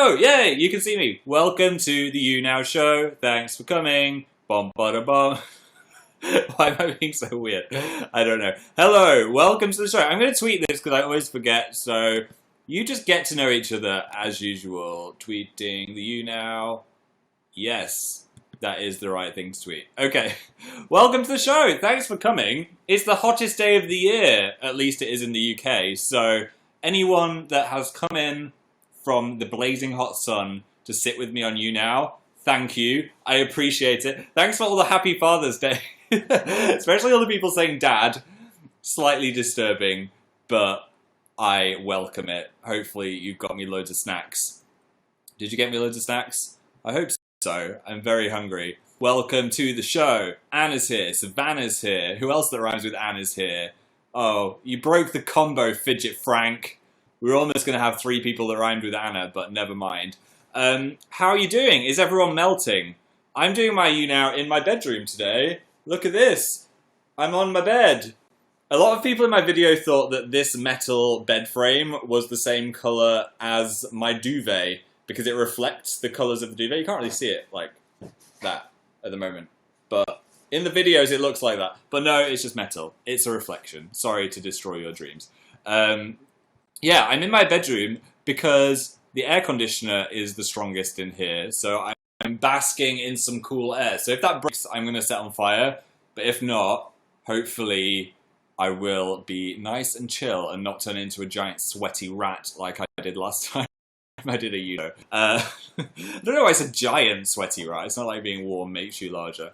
Hello! Yay! You can see me. Welcome to the You Now show. Thanks for coming. Bum bada bum. Why am I being so weird? I don't know. Hello! Welcome to the show. I'm going to tweet this because I always forget, so you just get to know each other as usual. Tweeting the You Now. Yes, that is the right thing to tweet. Okay. Welcome to the show. Thanks for coming. It's the hottest day of the year. At least it is in the UK. So anyone that has come in from the blazing hot sun to sit with me on You Now, thank you. I appreciate it. Thanks for all the happy Father's Day. Especially all the people saying dad. Slightly disturbing, but I welcome it. Hopefully you got me loads of snacks. Did you get me loads of snacks? I hope so. I'm very hungry. Welcome to the show. Anna's here. Savannah's here. Who else that rhymes with Anna's here? Oh, you broke the combo, Fidget Frank. We were almost going to have 3 people that rhymed with Anna, but never mind. How are you doing? Is everyone melting? I'm doing my You Now in my bedroom today. Look at this. I'm on my bed. A lot of people in my video thought that this metal bed frame was the same colour as my duvet because it reflects the colours of the duvet. You can't really see it like that at the moment. But in the videos it looks like that. But no, it's just metal. It's a reflection. Sorry to destroy your dreams. Yeah, I'm in my bedroom because the air conditioner is the strongest in here, so I'm basking in some cool air. So if that breaks, I'm going to set on fire, but if not, hopefully I will be nice and chill and not turn into a giant sweaty rat like I did last time I did a You Know. I don't know why it's a giant sweaty rat. It's not like being warm makes you larger,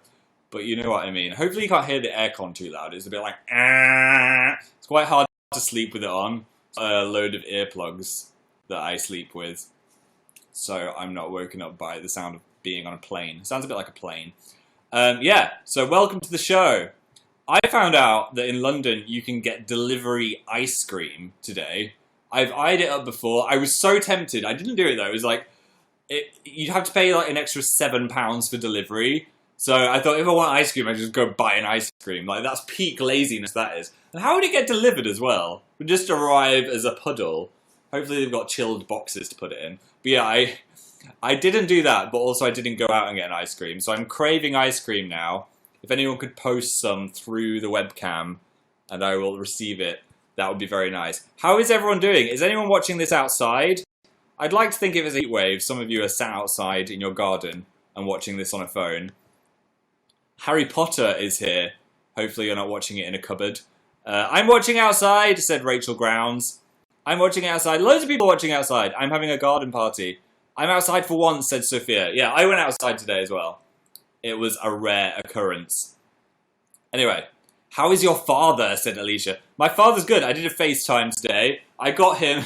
but you know what I mean. Hopefully you can't hear the aircon too loud. It's a bit like, ah. It's quite hard to sleep with it on. A load of earplugs that I sleep with, so I'm not woken up by the sound of being on a plane. It sounds a bit like a plane. Yeah, so welcome to the show. I found out that in London you can get delivery ice cream today. I've eyed it up before. I was so tempted. I didn't do it though. It was like, you'd have to pay like an extra £7 for delivery. So I thought if I want ice cream, I just go buy an ice cream. Like, that's peak laziness, that is. And how would it get delivered as well? It would just arrive as a puddle. Hopefully they've got chilled boxes to put it in. But yeah, I didn't do that, but also I didn't go out and get an ice cream. So I'm craving ice cream now. If anyone could post some through the webcam and I will receive it, that would be very nice. How is everyone doing? Is anyone watching this outside? I'd like to think it was a heatwave. Some of you are sat outside in your garden and watching this on a phone. Harry Potter is here. Hopefully you're not watching it in a cupboard. I'm watching outside, said Rachel Grounds. I'm watching outside. Loads of people watching outside. I'm having a garden party. I'm outside for once, said Sophia. Yeah, I went outside today as well. It was a rare occurrence. Anyway, how is your father, said Alicia. My father's good. I did a FaceTime today. I got him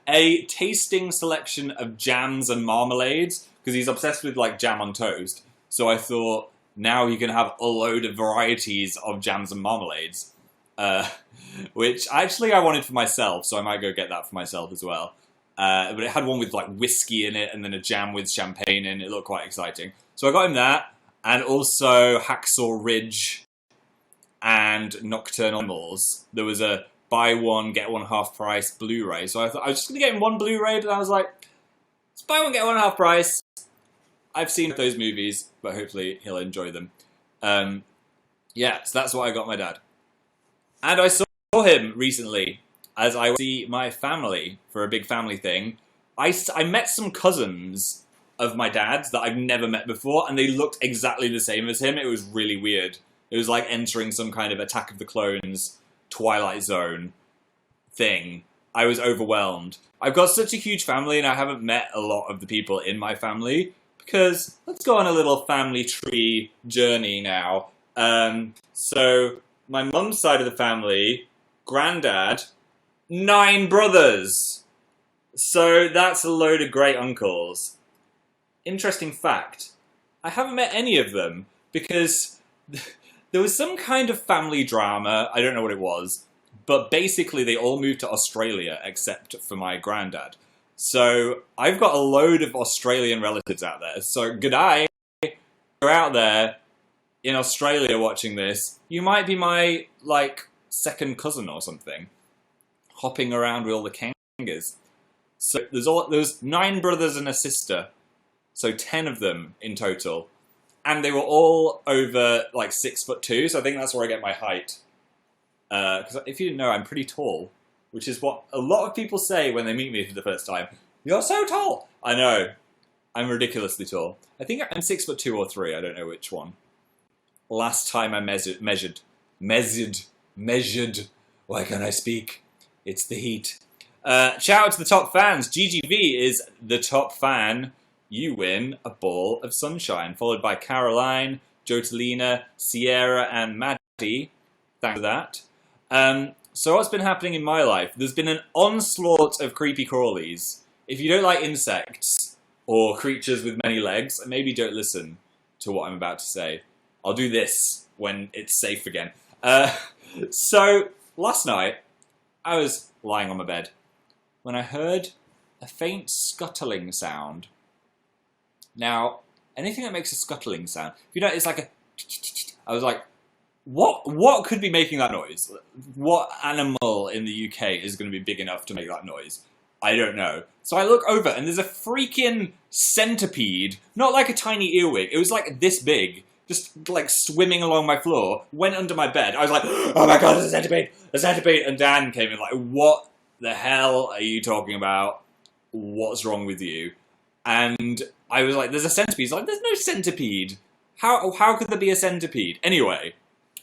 a tasting selection of jams and marmalades because he's obsessed with like jam on toast. So I thought, now you can have a load of varieties of jams and marmalades. Which actually I wanted for myself, so I might go get that for myself as well. But it had one with like whiskey in it and then a jam with champagne in it. It looked quite exciting. So I got him that, and also Hacksaw Ridge and Nocturnal Animals. There was a buy one, get one half price Blu-ray. So I thought I was just going to get him one Blu-ray, but I was like, let's buy one, get one half price. I've seen those movies, but hopefully he'll enjoy them. Yeah, so that's what I got my dad. And I saw him recently as I see my family for a big family thing. I met some cousins of my dad's that I've never met before, and they looked exactly the same as him. It was really weird. It was like entering some kind of Attack of the Clones, Twilight Zone thing. I was overwhelmed. I've got such a huge family, and I haven't met a lot of the people in my family. Because let's go on a little family tree journey now. So my mum's side of the family, granddad, 9 brothers. So that's a load of great uncles. Interesting fact, I haven't met any of them because there was some kind of family drama. I don't know what it was, but basically they all moved to Australia except for my granddad. So I've got a load of Australian relatives out there. So g'day, if you're out there in Australia watching this, you might be my, like, second cousin or something. Hopping around with all the kangas. So there's 9 brothers and a sister, so 10 of them in total, and they were all over like 6'2", so I think that's where I get my height. Because if you didn't know, I'm pretty tall, which is what a lot of people say when they meet me for the first time. You're so tall! I know. I'm ridiculously tall. I think I'm 6'2" or 3, I don't know which one. Last time I measured. Why can't I speak? It's the heat. Shout out to the top fans. GGV is the top fan. You win a ball of sunshine, followed by Caroline, Jotalina, Sierra, and Maddie. Thanks for that. So what's been happening in my life? There's been an onslaught of creepy crawlies. If you don't like insects or creatures with many legs, maybe don't listen to what I'm about to say. I'll do this when it's safe again. So last night, I was lying on my bed when I heard a faint scuttling sound. Now, anything that makes a scuttling sound, if you know, it's like a... I was like, what could be making that noise? What animal in the UK is going to be big enough to make that noise? I don't know. So I look over and there's a freaking centipede, not like a tiny earwig. It was like this big, just like swimming along my floor, went under my bed. I was like, oh my god, it's a centipede, a centipede. And Dan came in like, what the hell are you talking about? What's wrong with you? And I was like, there's a centipede. He's like, there's no centipede. How could there be a centipede? Anyway,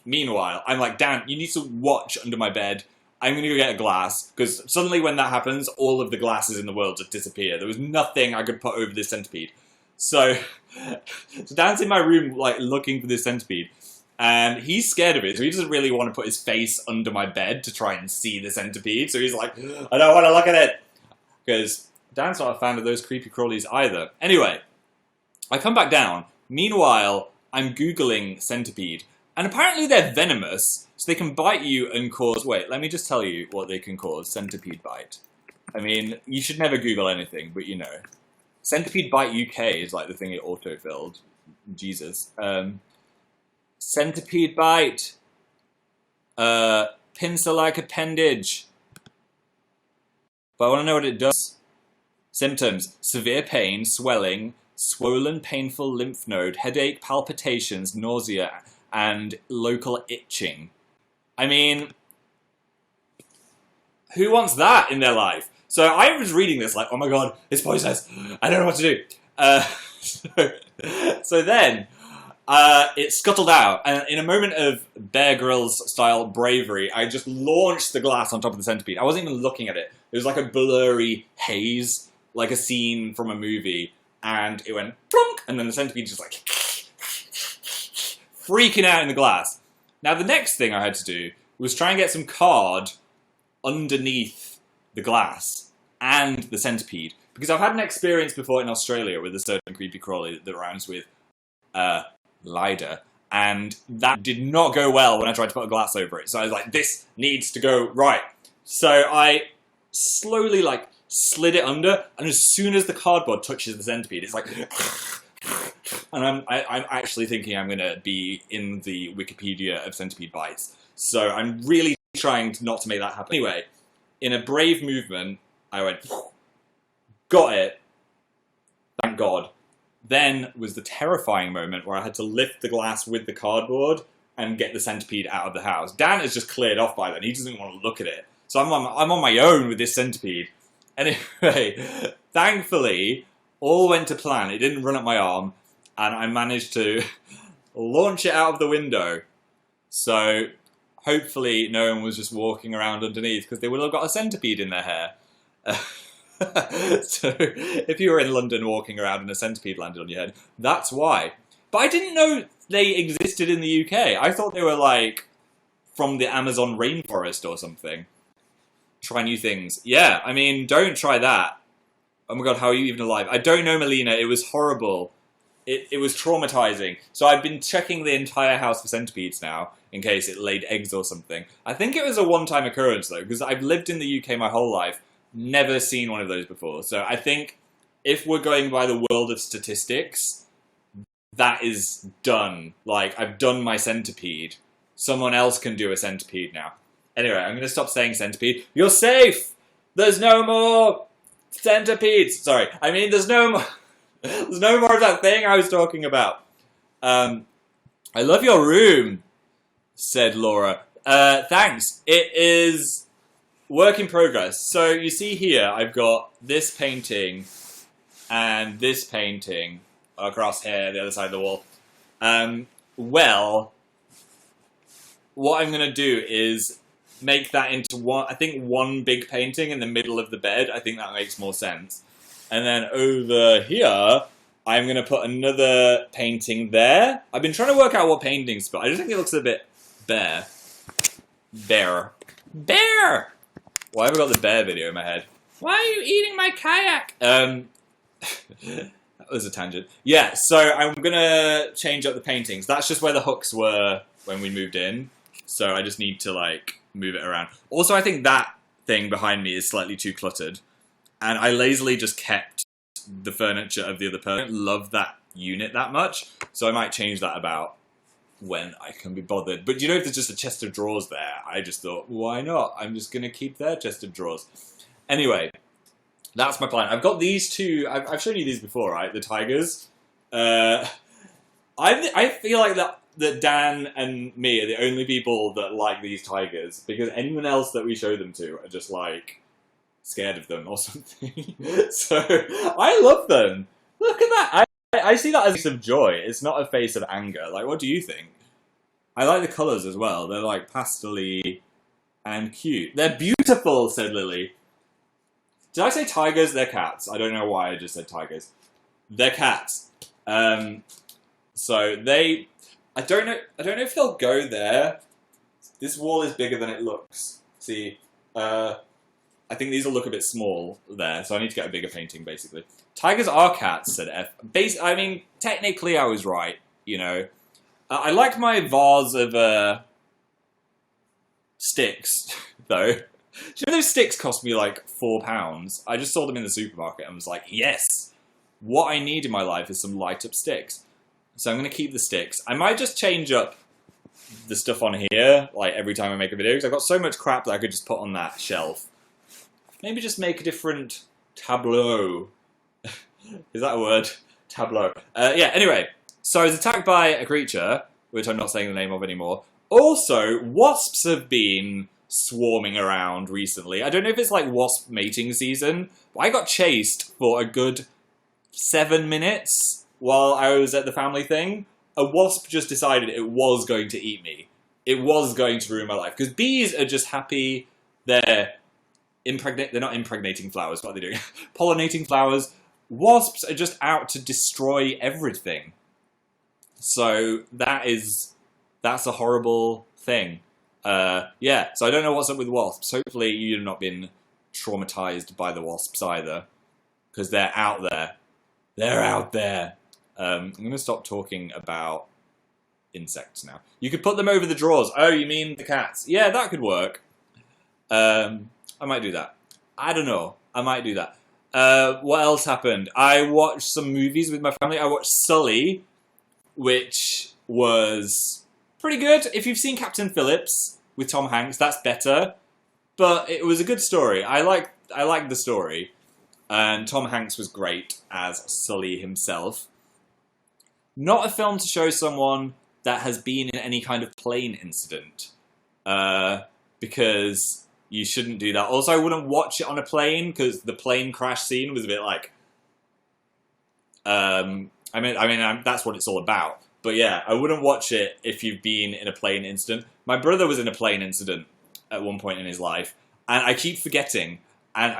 meanwhile, I'm like, Dan, you need to watch under my bed. I'm going to go get a glass, because suddenly when that happens, all of the glasses in the world just disappear. There was nothing I could put over this centipede. So Dan's in my room, like, looking for this centipede, and he's scared of it, so he doesn't really want to put his face under my bed to try and see the centipede, so he's like, I don't want to look at it, because Dan's not a fan of those creepy crawlies either. Anyway, I come back down. Meanwhile, I'm Googling centipede, and apparently they're venomous, so they can bite you and cause... Wait, let me just tell you what they can cause. Centipede bite. I mean, you should never Google anything, but you know. Centipede bite UK is like the thing it autofilled. Jesus. Centipede bite. Pincer-like appendage. But I want to know what it does. Symptoms. Severe pain, swelling, swollen painful lymph node, headache, palpitations, nausea, and local itching. I mean, who wants that in their life? So I was reading this like, oh my god, it's poisonous. I don't know what to do. So then it scuttled out, and in a moment of Bear Grylls style bravery, I just launched the glass on top of the centipede. I wasn't even looking at it. It was like a blurry haze, like a scene from a movie, and it went plunk, and then the centipede just like freaking out in the glass. Now the next thing I had to do was try and get some card underneath the glass and the centipede, because I've had an experience before in Australia with a certain creepy crawly that rhymes with Lider, and that did not go well when I tried to put a glass over it. So I was like, this needs to go right. So I slowly like slid it under, and as soon as the cardboard touches the centipede, it's like... And I'm actually thinking I'm going to be in the Wikipedia of centipede bites. So I'm really trying not to make that happen. Anyway, in a brave movement, I went, got it, thank God. Then was the terrifying moment where I had to lift the glass with the cardboard and get the centipede out of the house. Dan has just cleared off by then. He doesn't want to look at it. So I'm on my own with this centipede. Anyway, thankfully, all went to plan. It didn't run up my arm, and I managed to launch it out of the window. So hopefully no one was just walking around underneath, because they would have got a centipede in their hair. So if you were in London walking around and a centipede landed on your head, that's why. But I didn't know they existed in the UK. I thought they were like from the Amazon rainforest or something. Try new things. Yeah, I mean, don't try that. Oh my god, how are you even alive? I don't know, Melina. It was horrible. It was traumatizing. So I've been checking the entire house for centipedes now, in case it laid eggs or something. I think it was a one-time occurrence, though, because I've lived in the UK my whole life, never seen one of those before. So I think if we're going by the world of statistics, that is done. Like, I've done my centipede. Someone else can do a centipede now. Anyway, I'm going to stop saying centipede. You're safe! There's no more Centipedes! Sorry, I mean, there's no more, there's no more of that thing I was talking about. I love your room, said Laura. Thanks. It is work in progress. So you see here, I've got this painting and this painting across here, the other side of the wall. Well, what I'm going to do is make that into one big painting in the middle of the bed. I think that makes more sense. And then over here, I'm going to put another painting there. I've been trying to work out what paintings, but I just think it looks a bit bare. Bear. Why have I got the bear video in my head? Why are you eating my kayak? That was a tangent. Yeah, so I'm going to change up the paintings. That's just where the hooks were when we moved in. So I just need to, like, move it around. Also, I think that thing behind me is slightly too cluttered. And I lazily just kept the furniture of the other person. I don't love that unit that much. So I might change that about when I can be bothered. But you know, if there's just a chest of drawers there, I just thought, why not? I'm just going to keep their chest of drawers. Anyway, that's my plan. I've got these two. I've shown you these before, right? The tigers. I feel like that Dan and me are the only people that like these tigers, because anyone else that we show them to are just like scared of them or something. So I love them. Look at that. I see that as a face of joy. It's not a face of anger. Like, what do you think? I like the colours as well. They're like pastel-y and cute. They're beautiful, said Lily. Did I say tigers? They're cats. I don't know why I just said tigers. They're cats. So they... I don't know if they'll go there. This wall is bigger than it looks. See, I think these will look a bit small there, so I need to get a bigger painting, basically. Tigers are cats, said F. I mean, technically I was right, you know. I like my vase of sticks, though. Do you know those sticks cost me like £4? I just saw them in the supermarket and was like, yes! What I need in my life is some light-up sticks. So I'm going to keep the sticks. I might just change up the stuff on here, like every time I make a video, because I've got so much crap that I could just put on that shelf. Maybe just make a different tableau. Is that a word? Tableau. Yeah, anyway. So I was attacked by a creature, which I'm not saying the name of anymore. Also, wasps have been swarming around recently. I don't know if it's like wasp mating season, but I got chased for a good 7 minutes while I was at the family thing. A wasp just decided it was going to eat me. It was going to ruin my life. Because bees are just happy. They're not impregnating flowers. What are they doing? Pollinating flowers. Wasps are just out to destroy everything. So that's a horrible thing. Yeah, so I don't know what's up with wasps. Hopefully you've not been traumatized by the wasps either. Because they're out there. They're out there. I'm going to stop talking about insects now. You could put them over the drawers. Oh, you mean the cats? Yeah, that could work. I might do that. I don't know. I might do that. What else happened? I watched some movies with my family. I watched Sully, which was pretty good. If you've seen Captain Phillips with Tom Hanks, that's better. But it was a good story. I liked the story. And Tom Hanks was great as Sully himself. Not a film to show someone that has been in any kind of plane incident. Because you shouldn't do that. Also, I wouldn't watch it on a plane, because the plane crash scene was a bit like... I mean, that's what it's all about. But yeah, I wouldn't watch it if you've been in a plane incident. My brother was in a plane incident at one point in his life, and I keep forgetting. And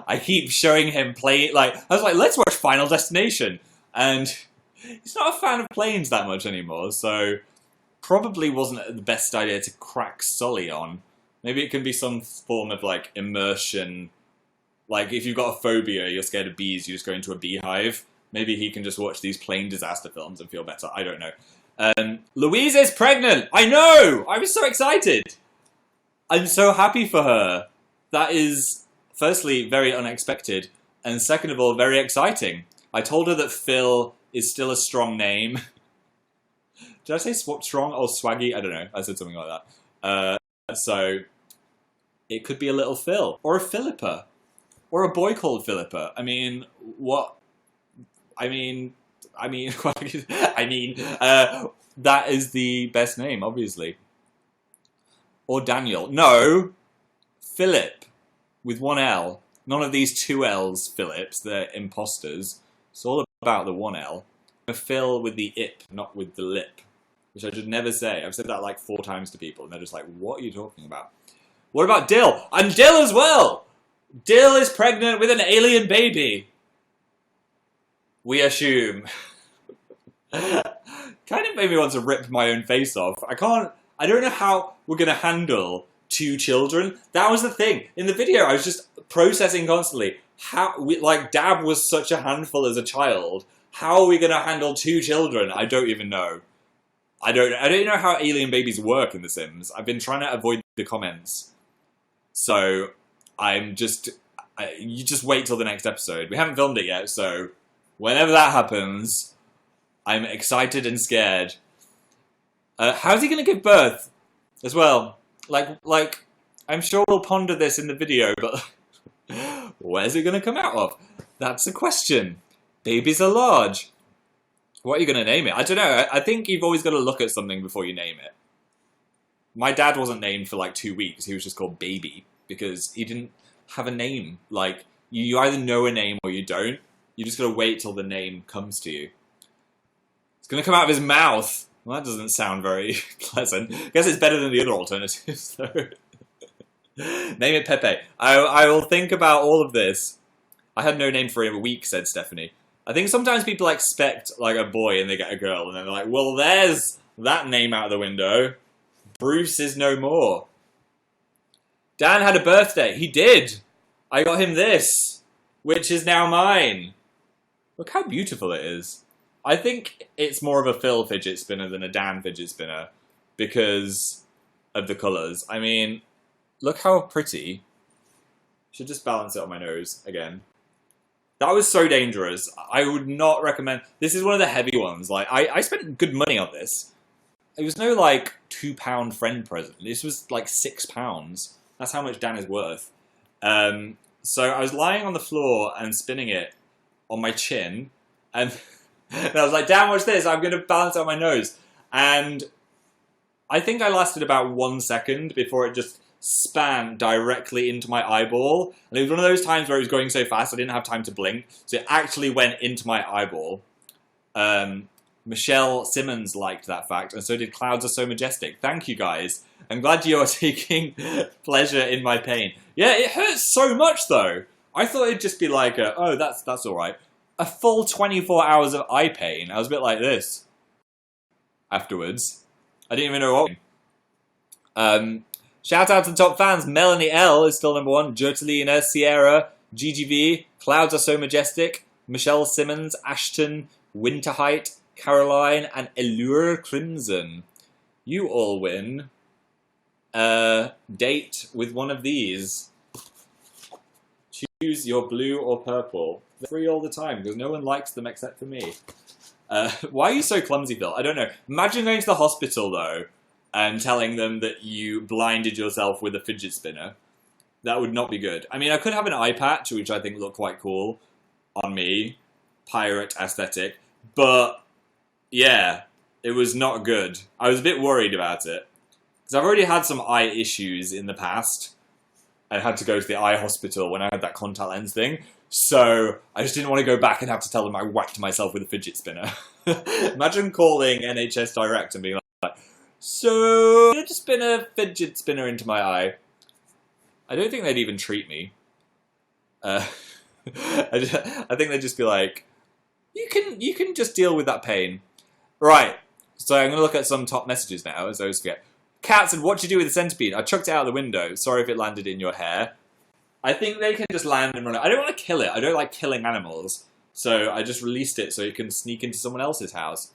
I keep showing him plane... Like, I was like, let's watch Final Destination. And he's not a fan of planes that much anymore, so probably wasn't the best idea to crack Sully on. Maybe it can be some form of, like, immersion. Like, if you've got a phobia, you're scared of bees, you just go into a beehive. Maybe he can just watch these plane disaster films and feel better. I don't know. Louise is pregnant! I know! I was so excited! I'm so happy for her. That is, firstly, very unexpected. And second of all, very exciting. I told her that Phil is still a strong name. Did I say strong or swaggy? I don't know. I said something like that. So, it could be a little Phil. Or a Philippa. Or a boy called Philippa. I mean, what? I mean, I mean, that is the best name, obviously. Or Daniel. No, Philip, with one L. None of these two L's, Philips. They're imposters. It's all about the one L. Phil with the ip, not with the lip. Which I should never say. I've said that like 4 times to people, and they're just like, what are you talking about? What about Dill? And Dill as well! Dill is pregnant with an alien baby. We assume. Kind of made me want to rip my own face off. I don't know how we're going to handle 2 children. That was the thing. In the video, I was just processing constantly Dab was such a handful as a child. How are we going to handle 2 children? I don't even know. I don't know how alien babies work in The Sims. I've been trying to avoid the comments. So, you just wait till the next episode. We haven't filmed it yet, so whenever that happens, I'm excited and scared. How's he going to give birth as well? Like, I'm sure we'll ponder this in the video, but where's it going to come out of? That's a question. Babies are large. What are you going to name it? I don't know. I think you've always got to look at something before you name it. My dad wasn't named for like 2 weeks. He was just called Baby because he didn't have a name. Like, you either know a name or you don't. You just got to wait till the name comes to you. It's going to come out of his mouth. Well, that doesn't sound very pleasant. I guess it's better than the other alternatives, though. Name it Pepe. I will think about all of this. I had no name for him a week, said Stephanie. I think sometimes people expect like a boy and they get a girl, and then they're like, well, there's that name out the window. Bruce is no more. Dan had a birthday. He did. I got him this, which is now mine. Look how beautiful it is. I think it's more of a Phil fidget spinner than a Dan fidget spinner because of the colours. I mean, look how pretty. Should just balance it on my nose again. That was so dangerous. I would not recommend... This is one of the heavy ones. Like, I spent good money on this. It was no, like, £2 friend present. This was, like, £6. That's how much Dan is worth. So I was lying on the floor and spinning it on my chin. And, and I was like, Dan, watch this. I'm going to balance it on my nose. And I think I lasted about 1 second before it just span directly into my eyeball. And it was one of those times where it was going so fast I didn't have time to blink. So it actually went into my eyeball. Michelle Simmons liked that fact, and so did Clouds Are So Majestic. Thank you, guys. I'm glad you are taking pleasure in my pain. Yeah, it hurts so much, though. I thought it'd just be like, oh, that's all right. A full 24 hours of eye pain. I was a bit like this afterwards. I didn't even know what. Shout out to the top fans. Melanie L is still number 1. Jotelina, Sierra, GGV, Clouds Are So Majestic, Michelle Simmons, Ashton, Winterheight, Caroline, and Allure Crimson. You all win a date with one of these. Choose your blue or purple. They're free all the time because no one likes them except for me. Why are you so clumsy, Phil? I don't know. Imagine going to the hospital, though, and telling them that you blinded yourself with a fidget spinner. That would not be good. I mean, I could have an eye patch, which I think looked quite cool on me. Pirate aesthetic. But, yeah, it was not good. I was a bit worried about it. Because I've already had some eye issues in the past. I had to go to the eye hospital when I had that contact lens thing. So, I just didn't want to go back and have to tell them I whacked myself with a fidget spinner. Imagine calling NHS Direct and being like, so, I just spin a fidget spinner into my eye. I don't think they'd even treat me. I think they'd just be like, you can just deal with that pain. Right, so I'm going to look at some top messages now, as I always forget. Cat said, what do you do with the centipede? I chucked it out the window. Sorry if it landed in your hair. I think they can just land and run it. I don't want to kill it. I don't like killing animals. So I just released it so it can sneak into someone else's house.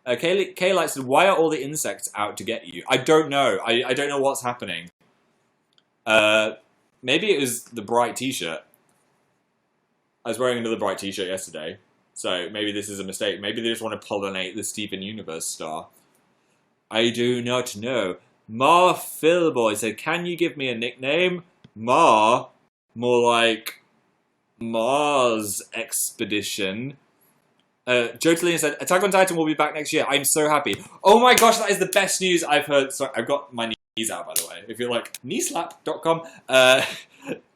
Kaylight said, why are all the insects out to get you? I don't know. I don't know what's happening. Maybe it was the bright t-shirt. I was wearing another bright t-shirt yesterday. So maybe this is a mistake. Maybe they just want to pollinate the Steven Universe star. I do not know. Ma Philboy said, can you give me a nickname? Ma? More like Mars expedition. Jotalina said, Attack on Titan will be back next year. I'm so happy. Oh my gosh, that is the best news I've heard. Sorry, I've got my knees out, by the way. If you're like, kneeslap.com.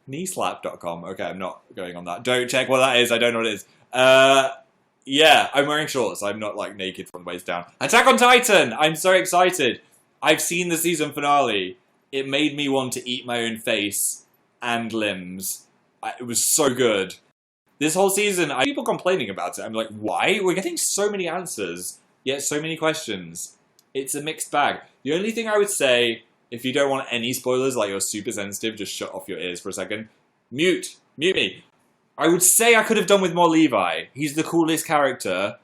Kneeslap.com. Okay, I'm not going on that. Don't check what that is. I don't know what it is. Yeah, I'm wearing shorts. I'm not like naked from the waist down. Attack on Titan! I'm so excited. I've seen the season finale. It made me want to eat my own face and limbs. It was so good. This whole season, I have people complaining about it. I'm like, why? We're getting so many answers, yet so many questions. It's a mixed bag. The only thing I would say, if you don't want any spoilers, like you're super sensitive, just shut off your ears for a second. Mute me. I would say I could have done with more Levi. He's the coolest character,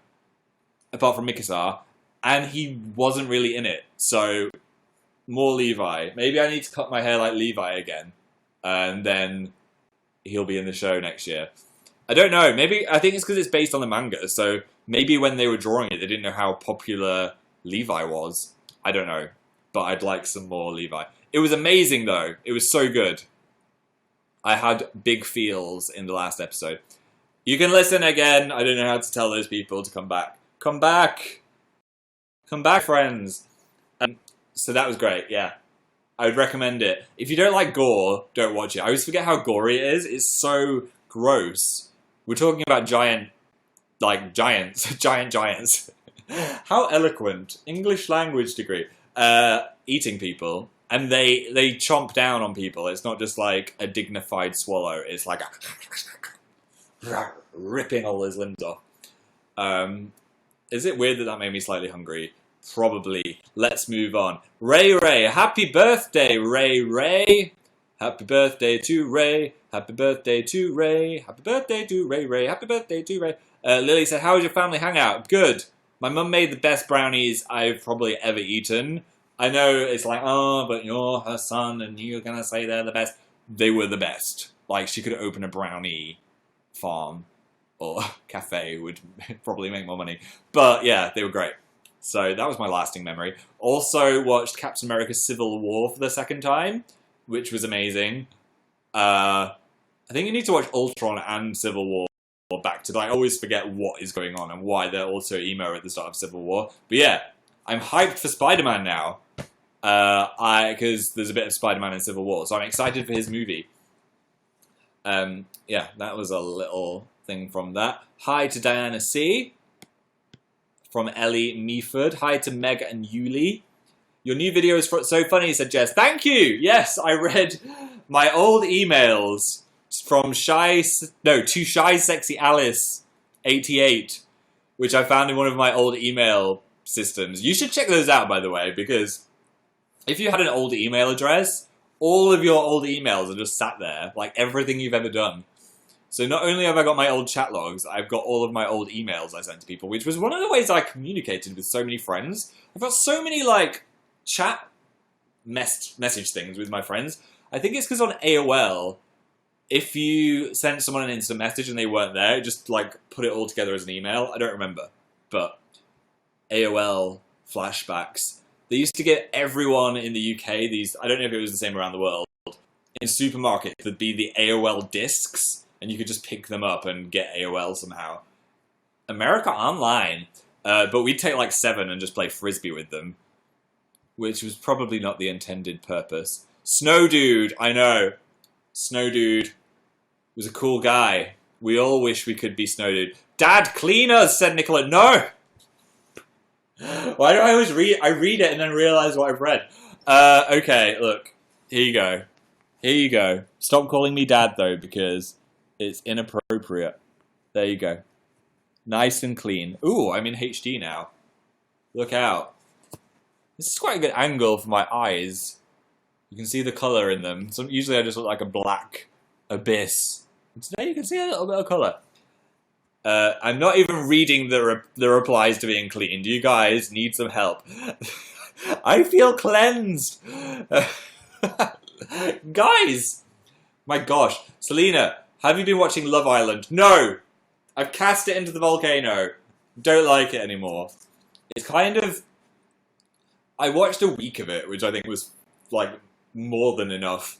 apart from Mikasa, and he wasn't really in it. So, more Levi. Maybe I need to cut my hair like Levi again, and then he'll be in the show next year. I don't know. Maybe I think it's because it's based on the manga. So maybe when they were drawing it, they didn't know how popular Levi was. I don't know, but I'd like some more Levi. It was amazing though. It was so good. I had big feels in the last episode. You can listen again. I don't know how to tell those people to come back. Come back. Come back, friends. So that was great. Yeah. I would recommend it. If you don't like gore, don't watch it. I always forget how gory it is. It's so gross. We're talking about giants. Giants. How eloquent. English language degree. Eating people. And they chomp down on people. It's not just like a dignified swallow. It's like ripping all his limbs off. Is it weird that made me slightly hungry? Probably. Let's move on. Ray, happy birthday, Ray. Happy birthday to Ray. Happy birthday to Ray. Happy birthday to Ray. Happy birthday to Ray. Lily said, how was your family hangout? Good. My mum made the best brownies I've probably ever eaten. I know it's like, oh, but you're her son and you're going to say they're the best. They were the best. Like, she could open a brownie farm or cafe, would probably make more money. But yeah, they were great. So that was my lasting memory. Also watched Captain America Civil War for the second time, which was amazing. I think you need to watch Ultron and Civil War back to back. I always forget what is going on and why they're also emo at the start of Civil War. But yeah, I'm hyped for Spider-Man now. Because there's a bit of Spider-Man in Civil War, so I'm excited for his movie. Yeah, that was a little thing from that. Hi to Diana C. From Ellie Meaford. Hi to Meg and Yuli. Your new video is so funny, said Jess. Thank you! Yes, I read my old emails from Shy Sexy Alice 88, which I found in one of my old email systems. You should check those out, by the way, because if you had an old email address, all of your old emails are just sat there, like everything you've ever done. So not only have I got my old chat logs, I've got all of my old emails I sent to people, which was one of the ways I communicated with so many friends. I've got so many, like, chat message things with my friends. I think it's because on AOL, if you sent someone an instant message and they weren't there, just, like, put it all together as an email. I don't remember. But AOL flashbacks. They used to get everyone in the UK these, I don't know if it was the same around the world, in supermarkets, there'd be the AOL discs, and you could just pick them up and get AOL somehow. America Online. But we'd take like 7 and just play Frisbee with them, which was probably not the intended purpose. Snow Dude, I know. Snow Dude was a cool guy. We all wish we could be Snow Dude. Dad, clean us, said Nicola. No! Why do I always read? I read it and then realise what I've read. Okay, look. Here you go. Here you go. Stop calling me Dad, though, because it's inappropriate. There you go. Nice and clean. Ooh, I'm in HD now. Look out. This is quite a good angle for my eyes. You can see the colour in them. So usually I just look like a black abyss. And today you can see a little bit of colour. I'm not even reading the replies to being cleaned. You guys need some help. I feel cleansed. Guys! My gosh. Selena, have you been watching Love Island? No! I've cast it into the volcano. Don't like it anymore. It's kind of... I watched a week of it, which I think was, like, more than enough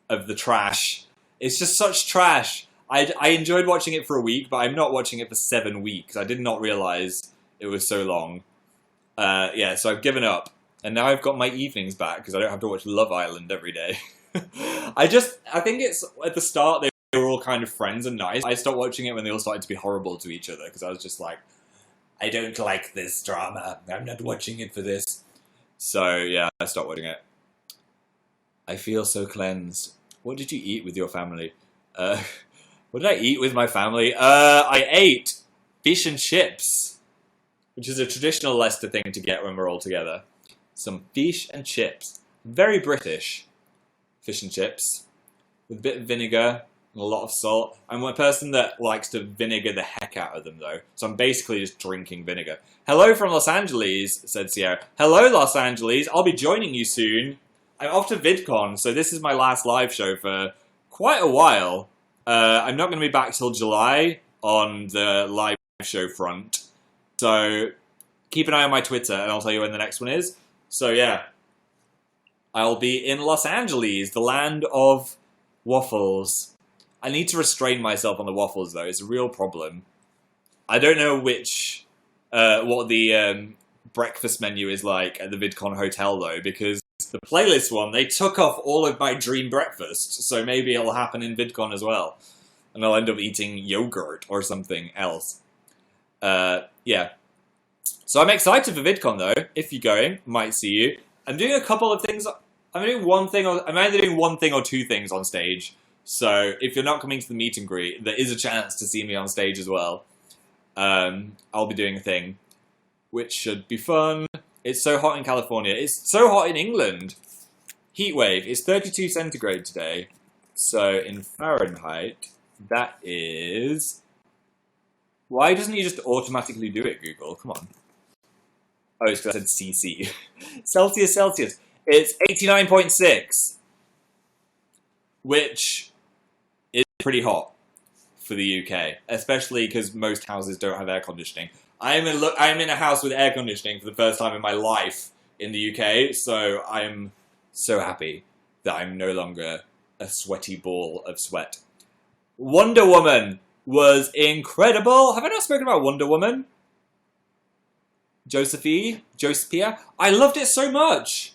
of the trash. It's just such trash. I enjoyed watching it for a week, but I'm not watching it for 7 weeks. I did not realize it was so long. Yeah, so I've given up. And now I've got my evenings back because I don't have to watch Love Island every day. I think it's at the start they were all kind of friends and nice. I stopped watching it when they all started to be horrible to each other because I was just like, I don't like this drama. I'm not watching it for this. So yeah, I stopped watching it. I feel so cleansed. What did you eat with your family? What did I eat with my family? I ate fish and chips, which is a traditional Leicester thing to get when we're all together. Some fish and chips. Very British. Fish and chips. With a bit of vinegar and a lot of salt. I'm a person that likes to vinegar the heck out of them, though. So I'm basically just drinking vinegar. Hello from Los Angeles, said Sierra. Hello, Los Angeles. I'll be joining you soon. I'm off to VidCon, so this is my last live show for quite a while. I'm not going to be back till July on the live show front. So keep an eye on my Twitter, and I'll tell you when the next one is. So yeah, I'll be in Los Angeles, the land of waffles. I need to restrain myself on the waffles, though. It's a real problem. I don't know what the breakfast menu is like at the VidCon hotel, though, because the playlist one, they took off all of my dream breakfast, so maybe it'll happen in VidCon as well. And I'll end up eating yogurt or something else. Yeah. So I'm excited for VidCon, though. If you're going, might see you. I'm doing a couple of things. I'm either doing one thing or two things on stage. So if you're not coming to the meet and greet, there is a chance to see me on stage as well. I'll be doing a thing, which should be fun. It's so hot in California. It's so hot in England. Heatwave. It's 32 centigrade today. So in Fahrenheit, that is... Why doesn't he just automatically do it, Google? Come on. Oh, it's because I said CC. Celsius. It's 89.6. Which is pretty hot for the UK. Especially because most houses don't have air conditioning. I'm in a house with air conditioning for the first time in my life in the UK, so I'm so happy that I'm no longer a sweaty ball of sweat. Wonder Woman was incredible. Have I not spoken about Wonder Woman? Josephia? I loved it so much.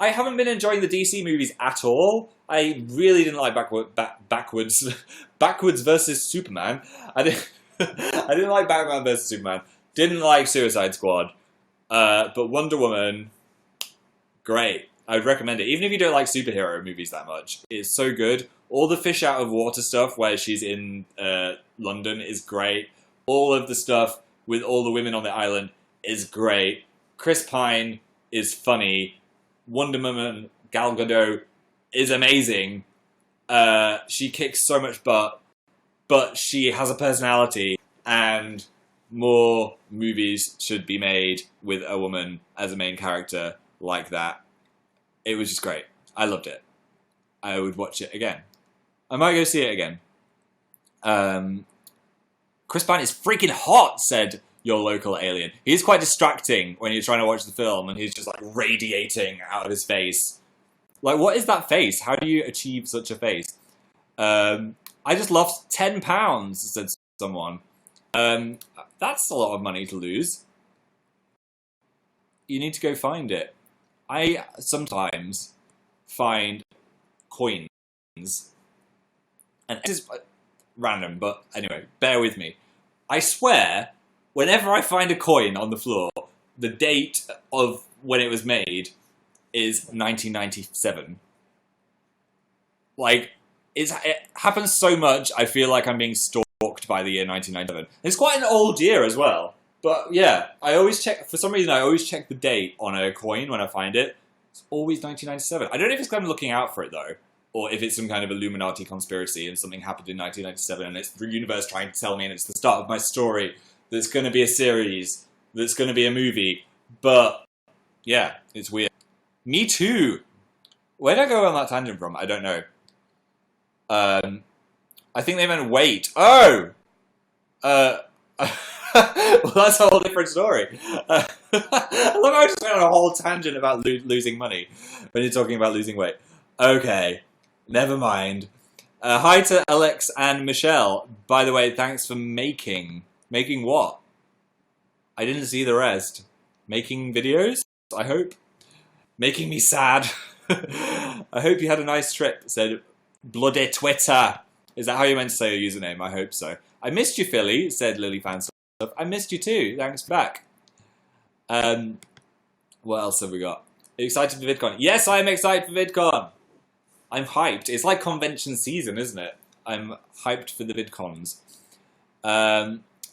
I haven't been enjoying the DC movies at all. I really didn't like Backwards versus Superman. I didn't like Batman versus Superman. Didn't like Suicide Squad, but Wonder Woman, great. I would recommend it. Even if you don't like superhero movies that much, it's so good. All the fish out of water stuff where she's in London is great. All of the stuff with all the women on the island is great. Chris Pine is funny. Wonder Woman, Gal Gadot, is amazing. She kicks so much butt, but she has a personality, and more movies should be made with a woman as a main character like that. It was just great. I loved it. I would watch it again. I might go see it again. Chris Pine is freaking hot, said your local alien. He's quite distracting when you're trying to watch the film and he's just like radiating out of his face. Like, what is that face? How do you achieve such a face? I just lost £10, said someone. That's a lot of money to lose. You need to go find it. I sometimes find coins. And this is random, but anyway, bear with me. I swear, whenever I find a coin on the floor, the date of when it was made is 1997. Like, it happens so much, I feel like I'm being stalked by the year 1997. It's quite an old year as well. But yeah, I always check, for some reason I always check the date on a coin when I find it. It's always 1997. I don't know if it's because I'm looking out for it though, or if it's some kind of Illuminati conspiracy and something happened in 1997 and it's the universe trying to tell me and it's the start of my story, that's going to be a series, that's going to be a movie. But yeah, it's weird. Me too. Where did I go on that tangent from? I don't know. I think they meant wait. Oh! Well, that's a whole different story. Look, I just went on a whole tangent about losing money when you're talking about losing weight. Okay, never mind. Hi to Alex and Michelle. By the way, thanks for making. Making what? I didn't see the rest. Making videos, I hope. Making me sad. I hope you had a nice trip, said Bloody Twitter. Is that how you meant to say your username? I hope so. I missed you, Philly, said Lily Fanstuff. I missed you too. Thanks for back. What else have we got? Excited for VidCon? Yes, I am excited for VidCon. I'm hyped. It's like convention season, isn't it? I'm hyped for the VidCons.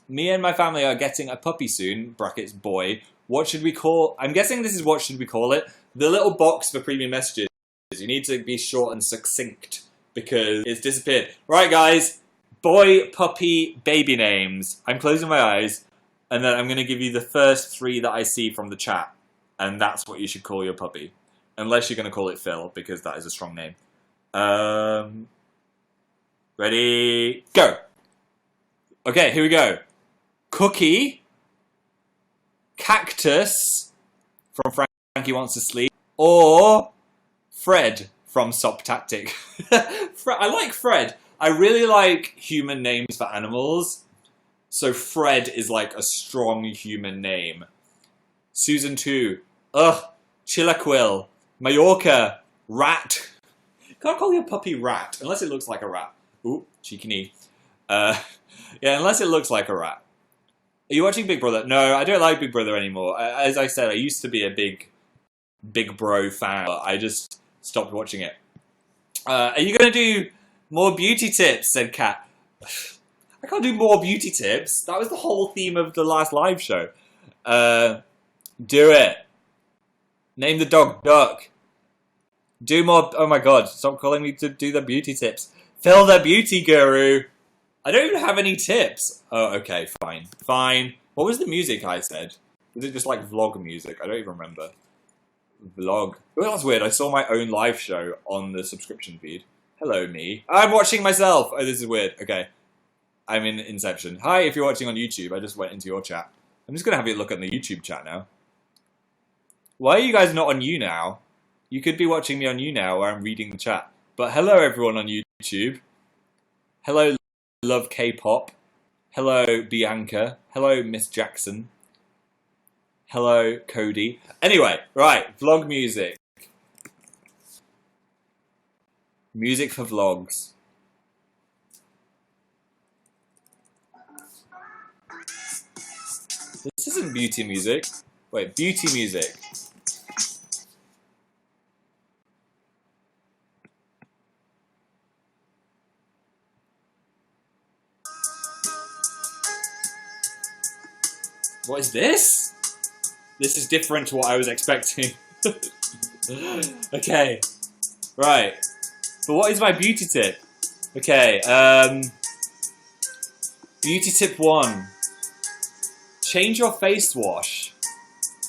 Me and my family are getting a puppy soon, brackets boy. What should we call... I'm guessing this is what should we call it. The little box for premium messages. You need to be short and succinct because it's disappeared. Right, guys. Boy, puppy, baby names. I'm closing my eyes and then I'm going to give you the first 3 that I see from the chat. And that's what you should call your puppy. Unless you're going to call it Phil because that is a strong name. Ready, go. Okay, here we go. Cookie, Cactus from Frankie Wants to Sleep, or Fred from Sop Tactic. I like Fred. I really like human names for animals. So Fred is like a strong human name. Susan 2. Ugh. Chilaquil. Mallorca. Rat. Can't call your puppy Rat unless it looks like a rat. Ooh, cheeky knee. Yeah, unless it looks like a rat. Are you watching Big Brother? No, I don't like Big Brother anymore. As I said, I used to be a big bro fan, but I just stopped watching it. Are you going to do more beauty tips? Said Kat. I can't do more beauty tips. That was the whole theme of the last live show. Do it. Name the dog Duck. Do more... Oh my god, stop calling me to do the beauty tips. Phil the beauty guru. I don't even have any tips. Oh, okay, fine. Fine. What was the music I said? Was it just like vlog music? I don't even remember. Vlog. Oh, that's weird. I saw my own live show on the subscription feed. Hello, me. I'm watching myself. Oh, this is weird. Okay. I'm in Inception. Hi, if you're watching on YouTube. I just went into your chat. I'm just going to have a look at the YouTube chat now. Why are you guys not on you now? You could be watching me on you now where I'm reading the chat. But hello, everyone on YouTube. Hello, Love K-pop. Hello, Bianca. Hello, Miss Jackson. Hello, Cody. Anyway, right, vlog music. Music for vlogs. This isn't beauty music. Wait, beauty music. What is this? This is different to what I was expecting. Okay. Right. But what is my beauty tip? Okay, beauty tip 1. Change your face wash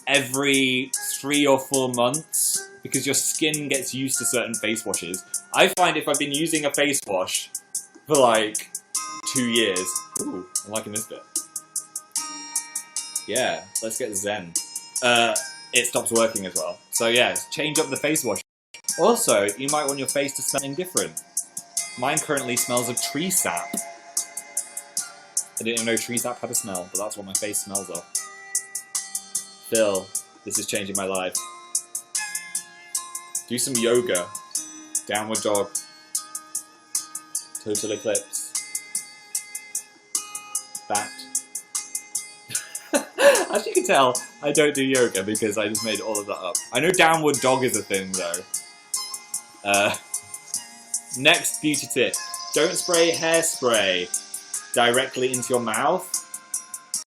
every 3 or 4 months because your skin gets used to certain face washes. I find if I've been using a face wash for like 2 years... Ooh, I'm liking this bit. Yeah, let's get zen. It stops working as well. So yeah, change up the face wash. Also, you might want your face to smell different. Mine currently smells of tree sap. I didn't even know tree sap had a smell, but that's what my face smells of. Phil, this is changing my life. Do some yoga. Downward dog. Total eclipse. Bat. As you can tell, I don't do yoga because I just made all of that up. I know downward dog is a thing though. Next beauty tip. Don't spray hairspray directly into your mouth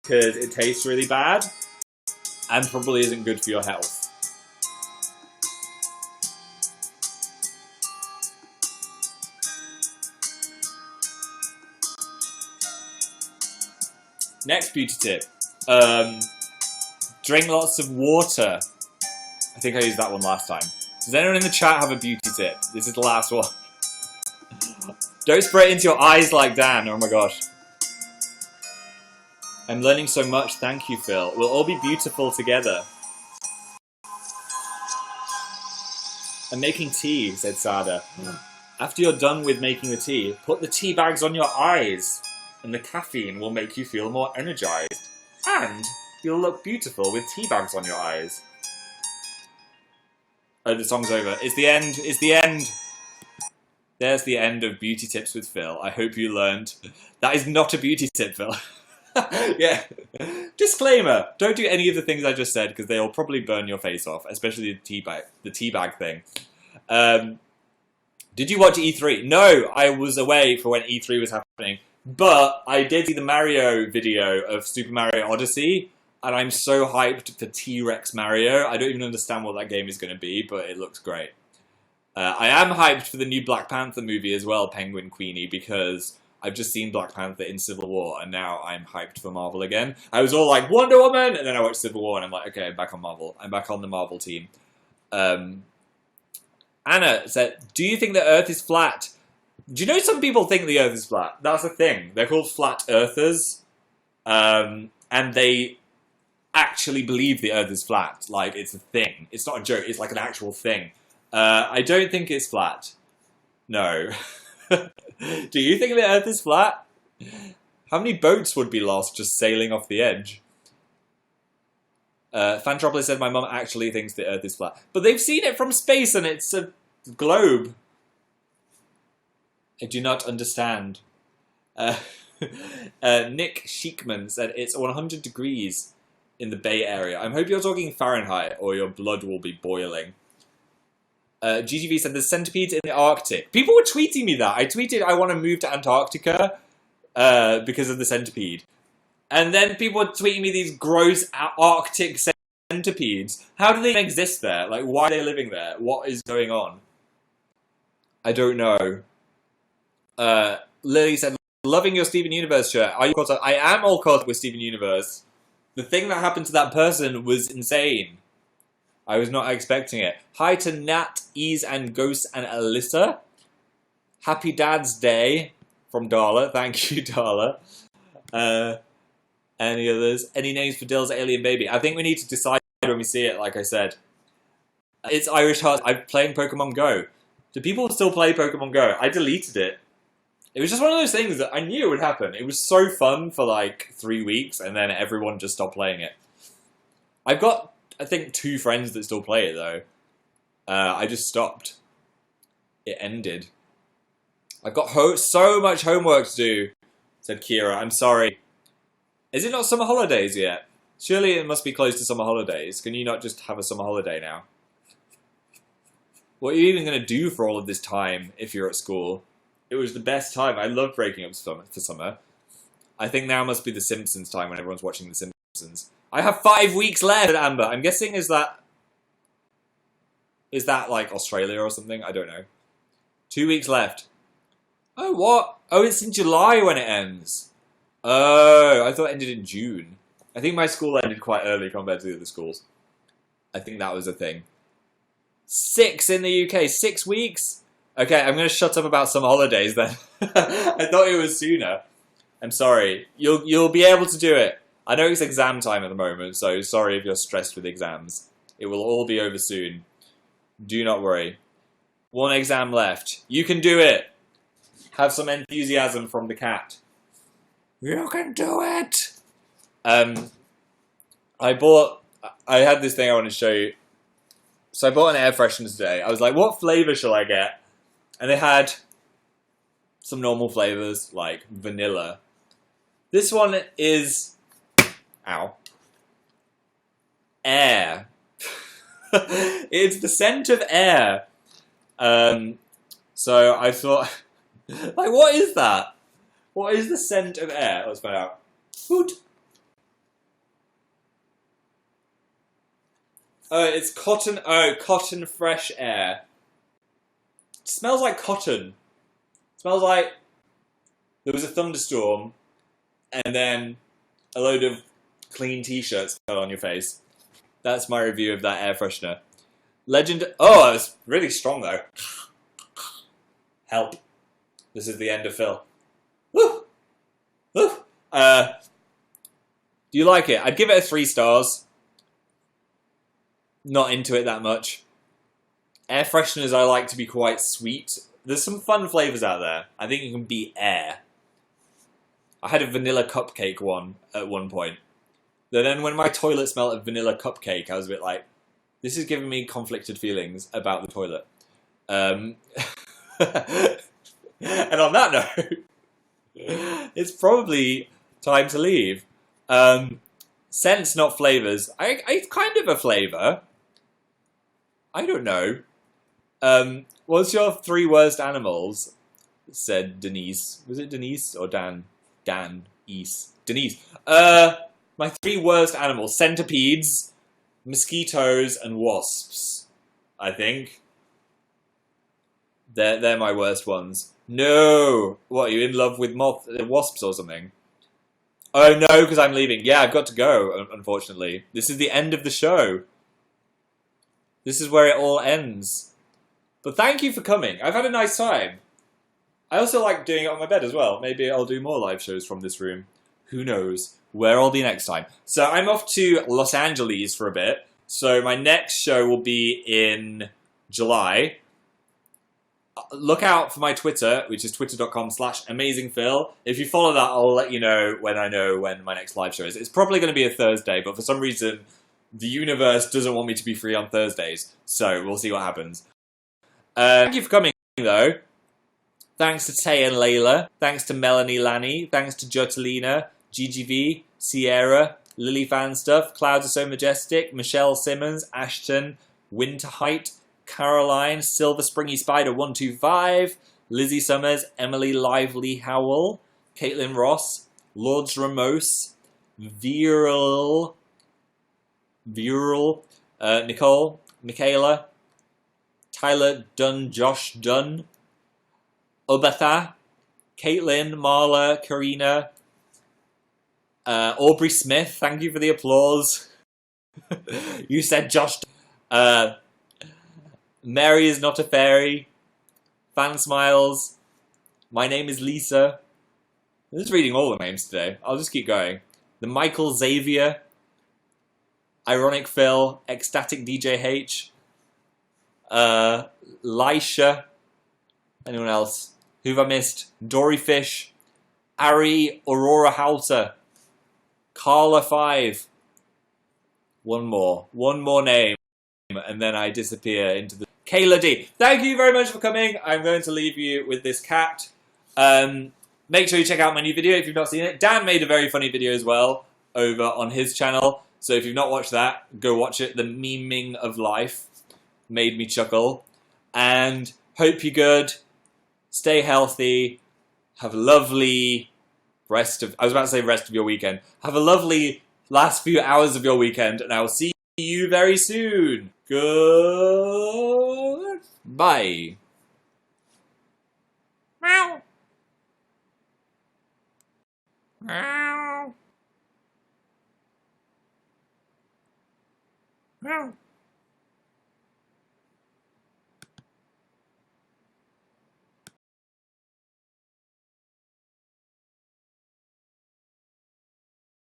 because it tastes really bad and probably isn't good for your health. Next beauty tip. Drink lots of water. I think I used that one last time. Does anyone in the chat have a beauty tip? This is the last one. Don't spray it into your eyes like Dan. Oh my gosh. I'm learning so much. Thank you, Phil. We'll all be beautiful together. I'm making tea, said Sada. After you're done with making the tea, put the tea bags on your eyes, and the caffeine will make you feel more energized. And you'll look beautiful with tea bags on your eyes. Oh, the song's over. It's the end. It's the end. There's the end of Beauty Tips with Phil. I hope you learned. That is not a beauty tip, Phil. Yeah. Disclaimer. Don't do any of the things I just said because they'll probably burn your face off, especially the tea bag thing. Did you watch E3? No, I was away for when E3 was happening. But I did see the Mario video of Super Mario Odyssey, and I'm so hyped for T-Rex Mario. I don't even understand what that game is going to be, but it looks great. I am hyped for the new Black Panther movie as well, Penguin Queenie, because I've just seen Black Panther in Civil War, and now I'm hyped for Marvel again. I was all like, Wonder Woman! And then I watched Civil War, and I'm like, okay, I'm back on Marvel. I'm back on the Marvel team. Anna said, do you think the Earth is flat? Do you know some people think the Earth is flat? That's a thing. They're called flat earthers. And they actually believe the Earth is flat. Like, it's a thing. It's not a joke. It's like an actual thing. I don't think it's flat. No. Do you think the Earth is flat? How many boats would be lost just sailing off the edge? Fantropolis said my mum actually thinks the Earth is flat. But they've seen it from space and it's a globe. I do not understand. Nick Sheikman said it's 100 degrees in the Bay Area. I hope you're talking Fahrenheit or your blood will be boiling. GGV said there's centipedes in the Arctic. People were tweeting me that. I tweeted I want to move to Antarctica because of the centipede. And then people were tweeting me these gross Arctic centipedes. How do they exist there? Like, why are they living there? What is going on? I don't know. Lily said, loving your Steven Universe shirt. Are you caught up? I am all caught up with Steven Universe. The thing that happened to that person was insane. I was not expecting it. Hi to Nat, Ease, and Ghost, and Alyssa. Happy Dad's Day from Darla. Thank you, Darla. Any others? Any names for Dill's alien baby? I think we need to decide when we see it, like I said. It's Irish Heart. I'm playing Pokemon Go. Do people still play Pokemon Go? I deleted it. It was just one of those things that I knew it would happen. It was so fun for like 3 weeks, and then everyone just stopped playing it. I've got, I think, 2 friends that still play it, though. I just stopped. It ended. I've got so much homework to do, said Kira. I'm sorry. Is it not summer holidays yet? Surely it must be close to summer holidays. Can you not just have a summer holiday now? What are you even going to do for all of this time if you're at school? It was the best time. I love breaking up for summer. I think now must be the Simpsons time when everyone's watching the Simpsons. I have 5 weeks left, Amber. I'm guessing is that like Australia or something? I don't know. 2 weeks left. Oh, what? Oh, it's in July when it ends. Oh, I thought it ended in June. I think my school ended quite early compared to the other schools. I think that was a thing. 6 in the UK. 6 weeks? Okay, I'm going to shut up about some holidays then. I thought it was sooner. I'm sorry. You'll be able to do it. I know it's exam time at the moment, so sorry if you're stressed with exams. It will all be over soon. Do not worry. 1 exam left. You can do it. Have some enthusiasm from the cat. You can do it. I had this thing I want to show you. So I bought an air freshener today. I was like, what flavour shall I get? And they had some normal flavours, like vanilla. This one is... Ow. Air. It's the scent of air. So I thought... like, what is that? What is the scent of air? Let's find out. Hoot. It's cotton. Oh, cotton fresh air. It smells like cotton. It smells like there was a thunderstorm and then a load of clean t-shirts fell on your face. That's my review of that air freshener. Legend. Oh, it's really strong though. Help. This is the end of Phil. Woo! Woo! Do you like it? I'd give it a 3 stars. Not into it that much. Air fresheners I like to be quite sweet there's some fun flavors out there. I think you can beat air. I had a vanilla cupcake one at one point. But then when my toilet smelled of vanilla cupcake, I was a bit like, this is giving me conflicted feelings about the toilet. And on that note, it's probably time to leave. Scents, not flavors. It's kind of a flavor. I don't know. What's your 3 worst animals? Said Denise. Was it Denise or Dan? Denise. My 3 worst animals: centipedes, mosquitoes, and wasps. I think they're my worst ones. No, what, are you in love with wasps or something? Oh no, because I'm leaving. Yeah, I've got to go. Unfortunately, this is the end of the show. This is where it all ends. But thank you for coming. I've had a nice time. I also like doing it on my bed as well. Maybe I'll do more live shows from this room. Who knows? Where I'll be next time. So I'm off to Los Angeles for a bit. So my next show will be in July. Look out for my Twitter, which is twitter.com/amazingphil. If you follow that, I'll let you know when my next live show is. It's probably going to be a Thursday, but for some reason, the universe doesn't want me to be free on Thursdays. So we'll see what happens. Thank you for coming, though. Thanks to Tay and Layla. Thanks to Melanie Lanny. Thanks to Jotalina, GGV, Sierra, Lily Fan Stuff, Clouds Are So Majestic, Michelle Simmons, Ashton, Winterheight, Caroline, Silver Springy Spider 125, Lizzie Summers, Emily Lively Howell, Caitlin Ross, Lords Ramos, Viral, Nicole, Michaela, Tyler Dunn, Josh Dunn, Ubatha, Caitlin, Marla, Karina, Aubrey Smith, thank you for the applause. You said Josh. Mary is not a fairy. Fan Smiles. My name is Lisa. I'm just reading all the names today. I'll just keep going. The Michael Xavier. Ironic Phil. Ecstatic DJH. Lisha. Anyone else? Who've I missed? Dory Fish. Ari Aurora Halter. Carla 5. One more name. And then I disappear into the... Kayla D. Thank you very much for coming. I'm going to leave you with this cat. Make sure you check out my new video if you've not seen it. Dan made a very funny video as well over on his channel. So if you've not watched that, go watch it. The Memeing of Life made me chuckle. And hope you're good. Stay healthy. Have a lovely rest of... I was about to say rest of your weekend. Have a lovely last few hours of your weekend. And I will see you very soon. Goodbye. Meow. Meow. Meow.